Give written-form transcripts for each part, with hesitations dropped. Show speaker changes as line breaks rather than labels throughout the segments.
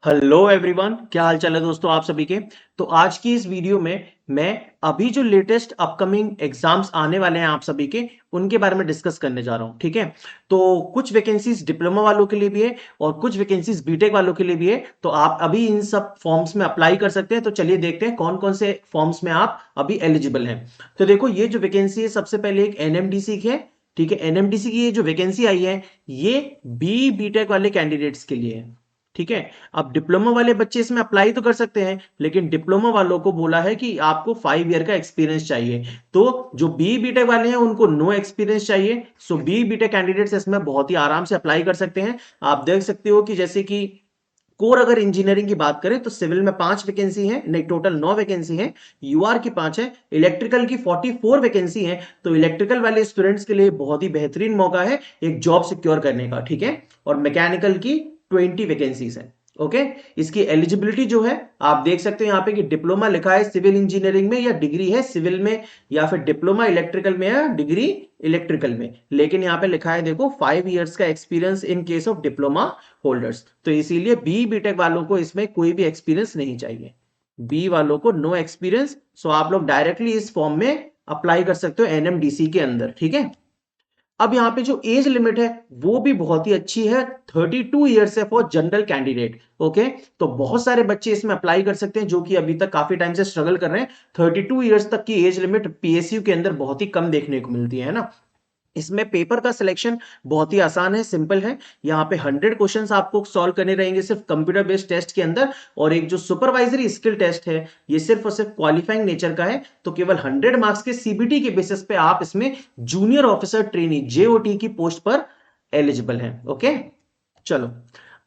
Hello everyone, क्या हाल चाल है दोस्तों आप सभी के। तो आज की इस वीडियो में मैं अभी जो लेटेस्ट अपकमिंग एग्जाम्स आने वाले हैं आप सभी के उनके बारे में डिस्कस करने जा रहा हूं। ठीक है, तो कुछ वैकेंसीज डिप्लोमा वालों के लिए भी है और कुछ वैकेंसीज बीटेक वालों के लिए भी है। तो आप अभी इन सब फॉर्म्स में अप्लाई कर सकते हैं। तो चलिए देखते हैं कौन कौन से फॉर्म्स में आप अभी एलिजिबल हैं। तो देखो, ये जो वैकेंसी है सबसे पहले एक एनएमडीसी की है। ठीक है, एनएमडीसी की ये जो वैकेंसी आई है ये बीटेक वाले कैंडिडेट्स के लिए है। ठीक है, अब डिप्लोमा वाले बच्चे इसमें अप्लाई तो कर सकते हैं, लेकिन डिप्लोमा वालों को बोला है कि आपको 5 ईयर का एक्सपीरियंस चाहिए। तो जो बी बीटेक वाले हैं उनको नो एक्सपीरियंस चाहिए। सो बी बीटेक कैंडिडेट्स इसमें बहुत ही आराम से अप्लाई कर सकते हैं। आप देख सकते हो कि जैसे कि कोर अगर इंजीनियरिंग की बात करें तो सिविल में 5 वैकेंसी है, नहीं टोटल 9 वैकेंसी है। यूआर की 5 है, इलेक्ट्रिकल की 44 वैकेंसी है। तो इलेक्ट्रिकल वाले स्टूडेंट्स के लिए बहुत ही बेहतरीन मौका है एक जॉब सिक्योर करने का। ठीक है, और मैकेनिकल की 20 वैकेंसीज है। ओके, इसकी एलिजिबिलिटी जो है आप देख सकते हो यहाँ पे कि डिप्लोमा लिखा है सिविल इंजीनियरिंग में या डिग्री है सिविल में, या फिर डिप्लोमा इलेक्ट्रिकल में या डिग्री इलेक्ट्रिकल में। लेकिन यहाँ पे लिखा है देखो 5 ईयर्स का experience in case of diploma holders. तो इसीलिए बी बीटेक वालों को इसमें कोई भी एक्सपीरियंस नहीं चाहिए, बी वालों को नो एक्सपीरियंस। सो आप लोग डायरेक्टली इस फॉर्म में अप्लाई कर सकते हो एनएमडीसी के अंदर। ठीक है, अब यहाँ पे जो एज लिमिट है वो भी बहुत ही अच्छी है, 32 ईयर्स है फॉर जनरल कैंडिडेट। ओके, तो बहुत सारे बच्चे इसमें अप्लाई कर सकते हैं जो कि अभी तक काफी टाइम से स्ट्रगल कर रहे हैं। 32 ईयर्स तक की एज लिमिट पीएसयू के अंदर बहुत ही कम देखने को मिलती है ना। इसमें पेपर का सिलेक्शन बहुत ही आसान है, सिंपल है। यहाँ पे 100 क्वेश्चंस आपको सॉल्व करने रहेंगे सिर्फ कंप्यूटर बेस्ड टेस्ट के अंदर। और एक जो सुपरवाइजरी स्किल टेस्ट है ये सिर्फ और सिर्फ क्वालिफाइंग नेचर का है। तो केवल 100 मार्क्स के सीबीटी के बेसिस पे आप इसमें जूनियर ऑफिसर ट्रेनी जेओटी की पोस्ट पर एलिजिबल हैं। ओके, चलो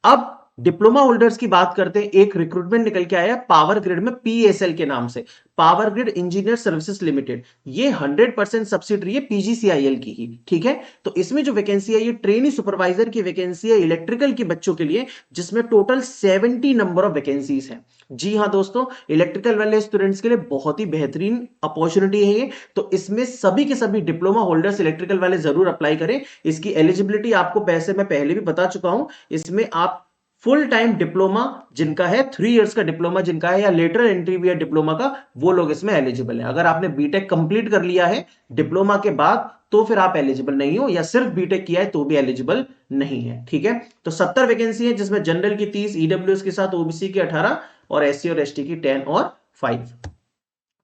अब डिप्लोमा होल्डर्स की बात करते हैं। एक रिक्रूटमेंट निकल के आया पावर ग्रिड में, पीएसएल के नाम से, power grid engineer services limited. ये 100% सब्सिडरी है पीजीसीआईएल की ही। ठीक है, तो इसमें जो वैकेंसी है ये ट्रेनी सुपरवाइजर की वैकेंसी है इलेक्ट्रिकल के बच्चों के लिए, जिसमें टोटल 70 नंबर ऑफ वैकेंसीज हैं। जी हाँ दोस्तों, इलेक्ट्रिकल वाले स्टूडेंट्स के लिए बहुत ही बेहतरीन अपॉर्चुनिटी है ये। तो इसमें सभी के सभी डिप्लोमा होल्डर्स इलेक्ट्रिकल वाले जरूर अप्लाई करें। इसकी एलिजिबिलिटी आपको पैसे मैं पहले भी बता चुका हूं। इसमें आप फुल टाइम डिप्लोमा जिनका है, 3 ईयर्स का डिप्लोमा जिनका है, या लेटर एंट्री भी है डिप्लोमा का, वो लोग इसमें एलिजिबल है। अगर आपने बीटेक कंप्लीट कर लिया है डिप्लोमा के बाद तो फिर आप एलिजिबल नहीं हो, या सिर्फ बीटेक किया है तो भी एलिजिबल नहीं है। ठीक है, तो 70 वैकेंसी है जिसमें जनरल की 30, ईडब्ल्यूएस के साथ ओबीसी की 18 और एससी और एसटी की 10 और 5।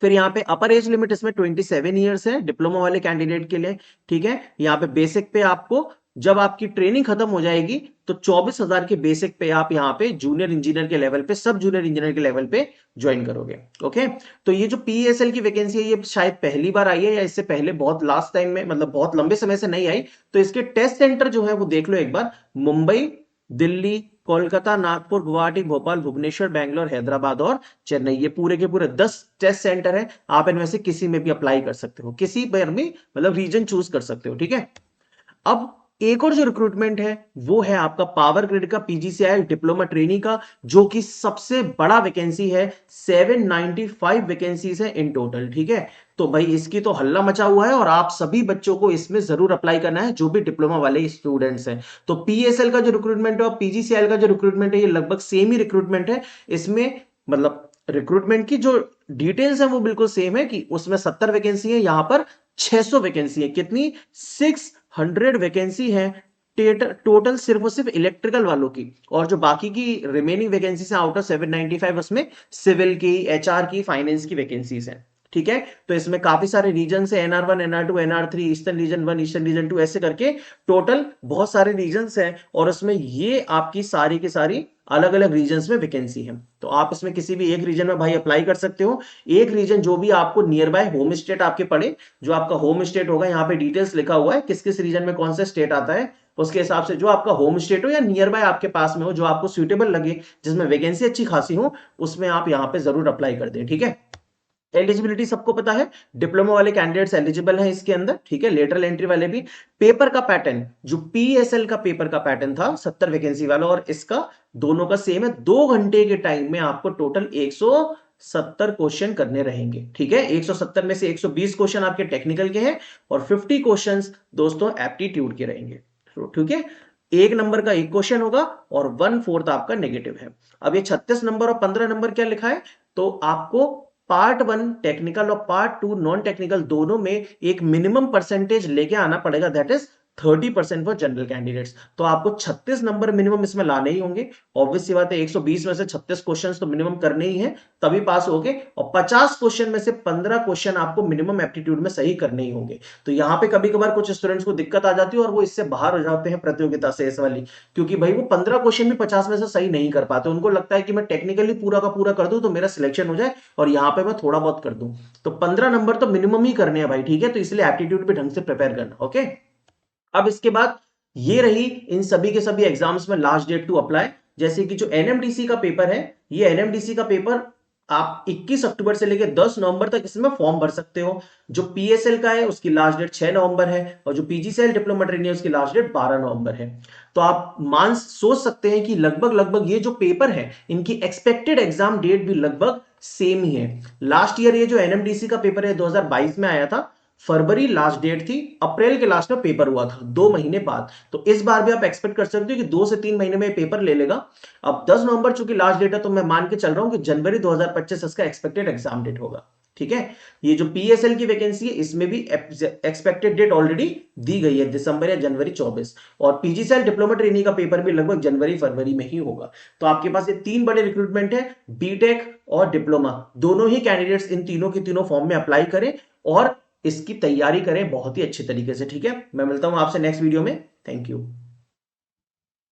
फिर यहाँ पे अपर एज लिमिट इसमें 27 ईयर्स है डिप्लोमा वाले कैंडिडेट के लिए। ठीक है, यहाँ पे बेसिक पे आपको, जब आपकी ट्रेनिंग खत्म हो जाएगी तो 24,000 के बेसिक पे आप यहाँ पे जूनियर इंजीनियर के लेवल पे, सब जूनियर इंजीनियर के लेवल पे ज्वाइन करोगे। ओके, तो ये जो पीएसएल की वैकेंसी है ये शायद पहली बार आई है, या इससे पहले बहुत लास्ट टाइम में, मतलब बहुत लंबे समय से नहीं आई। तो इसके टेस्ट सेंटर जो है वो देख लो एक बार, मुंबई, दिल्ली, कोलकाता, नागपुर, गुवाहाटी, भोपाल, भुवनेश्वर, बैंगलोर, हैदराबाद और चेन्नई, ये पूरे के पूरे 10 टेस्ट सेंटर है। आप इनमें से किसी में भी अप्लाई कर सकते हो, किसी पर भी मतलब रीजन चूज कर सकते हो। ठीक है, अब एक और जो रिक्रूटमेंट है वो है आपका पावर ग्रिड का पीजीसीआई डिप्लोमा ट्रेनी का, जो कि सबसे बड़ा वैकेंसी है। 795 वैकेंसीज है इन टोटल। ठीक है, तो भाई इसकी तो हल्ला मचा हुआ है और आप सभी बच्चों को इसमें जरूर अप्लाई करना है जो भी डिप्लोमा वाले स्टूडेंट्स हैं। तो पीएसएल का जो रिक्रूटमेंट है और पीजीसीआई का जो रिक्रूटमेंट है ये लगभग सेम ही रिक्रूटमेंट है। इसमें मतलब रिक्रूटमेंट की जो डिटेल्स है वो बिल्कुल सेम है, कि उसमें 70 वैकेंसी है, यहां पर 600 वैकेंसी है। कितनी? 600 वैकेंसी है टोटल, सिर्फ और सिर्फ इलेक्ट्रिकल वालों की। और जो बाकी की रिमेनिंग वैकेंसीज हैं आउट ऑफ 795 उसमें सिविल की, एचआर की, फाइनेंस की वैकेंसीज हैं। ठीक है, तो इसमें काफी सारे रीजन है, NR1, NR2, NR3, eastern region 1, eastern region 2, ऐसे करके टोटल बहुत सारे रीजन हैं। और उसमें ये आपकी सारी की सारी अलग अलग रीजन्स में वैकेंसी है। तो आप इसमें किसी भी एक रीजन में भाई अप्लाई कर सकते हो। एक रीजन जो भी आपको नियर बाय होम स्टेट आपके पड़े, जो आपका होम स्टेट होगा, यहाँ पे डिटेल्स लिखा हुआ है किस किस रीजन में कौन सा स्टेट आता है, उसके हिसाब से जो आपका होम स्टेट हो या नियर बाय आपके पास में हो, जो आपको सुइटेबल लगे, जिसमें वैकेंसी अच्छी खासी हो, उसमें आप यहाँ पे जरूर अप्लाई कर दें। ठीक है, एलिजिबिलिटी सबको पता है, डिप्लोमा वाले कैंडिडेट्स एलिजिबल हैं इसके अंदर। ठीक है, लेटरल एंट्री वाले भी। पेपर का पैटर्न, जो पीएसएल का पेपर का पैटर्न था 70 वैकेंसी वाला और इसका, दोनों का सेम है। 2 घंटे के टाइम में आपको टोटल 170 क्वेश्चन करने रहेंगे। ठीक है, 170 में से 120 क्वेश्चन आपके टेक्निकल के हैं और 50 क्वेश्चंस दोस्तों एप्टीट्यूड के रहेंगे। ठीक है, एक नंबर का एक क्वेश्चन होगा और 1/4 आपका नेगेटिव है। अब ये 36 नंबर और 15 नंबर क्या लिखा है, तो आपको पार्ट 1 टेक्निकल और पार्ट 2 नॉन टेक्निकल दोनों में एक मिनिमम परसेंटेज लेके आना पड़ेगा, that is 30% for general candidates. तो आपको 36 नंबर मिनिमम इसमें लाने ही होंगे। ऑब्वियस सी बात है, 120 में से 36 क्वेश्चंस तो मिनिमम करने ही है, तभी पास होगे। और 50 क्वेश्चन में से 15 क्वेश्चन आपको मिनिमम एप्टीट्यूड में सही करने ही होंगे। तो यहाँ पे कभी कभार कुछ स्टूडेंट्स को दिक्कत आ जाती है और वो इससे बाहर हो जाते हैं प्रतियोगिता से इस वाली, क्योंकि भाई वो 15 क्वेश्चन भी 50 में से सही नहीं कर पाते। उनको लगता है कि मैं टेक्निकली पूरा का पूरा कर दूं तो मेरा सिलेक्शन हो जाए और यहाँ पे मैं थोड़ा बहुत कर दूं। तो 15 नंबर तो मिनिमम ही करने हैं भाई, ठीक है। तो इसलिए एप्टीट्यूड भी ढंग से प्रिपेयर करना, ओके। अब इसके बाद ये रही इन सभी के सभी एग्जाम्स में लास्ट डेट टू अप्लाई। जैसे कि जो एनएमडीसी का पेपर है, ये एनएमडीसी का पेपर आप 21 अक्टूबर से लेकर 10 नवंबर तक इसमें फॉर्म भर सकते हो। जो पीएसएल का है उसकी लास्ट डेट 6 नवंबर है और जो पीजीसीएल डिप्लोमा ट्रेनी है उसकी लास्ट डेट 12 नवंबर है। तो आप सोच सकते हैं कि लगभग लगभग ये जो पेपर है इनकी एक्सपेक्टेड एग्जाम डेट भी लगभग सेम ही है। लास्ट ईयर ये जो एनएमडीसी का पेपर है 2022 में आया था, फरवरी लास्ट डेट थी, अप्रैल के लास्ट में पेपर हुआ था 2 महीने बाद। तो इस बार भी आप एक्सपेक्ट कर सकते हो कि 2 से 3 महीने में पेपर ले लेगा। अब 10 नवंबर चूंकि लास्ट डेट है तो मैं मान के चल रहा हूं कि जनवरी 2025 इसका एक्सपेक्टेड एग्जाम डेट होगा, ठीक है। ये जो पीएसएल की वैकेंसी है इसमें भी एक्सपेक्टेड डेट ऑलरेडी दी गई है, दिसंबर या जनवरी 24। और पीजीसीएल डिप्लोमा ट्रेनी का पेपर भी लगभग जनवरी फरवरी में ही होगा। तो आपके पास ये 3 बड़े रिक्रूटमेंट है, बीटेक और डिप्लोमा, दोनों ही कैंडिडेट्स इन तीनों के तीनों फॉर्म में अप्लाई करें और इसकी तैयारी करें बहुत ही अच्छे तरीके से, ठीक है। मैं मिलता हूं आपसे नेक्स्ट वीडियो में। Thank you.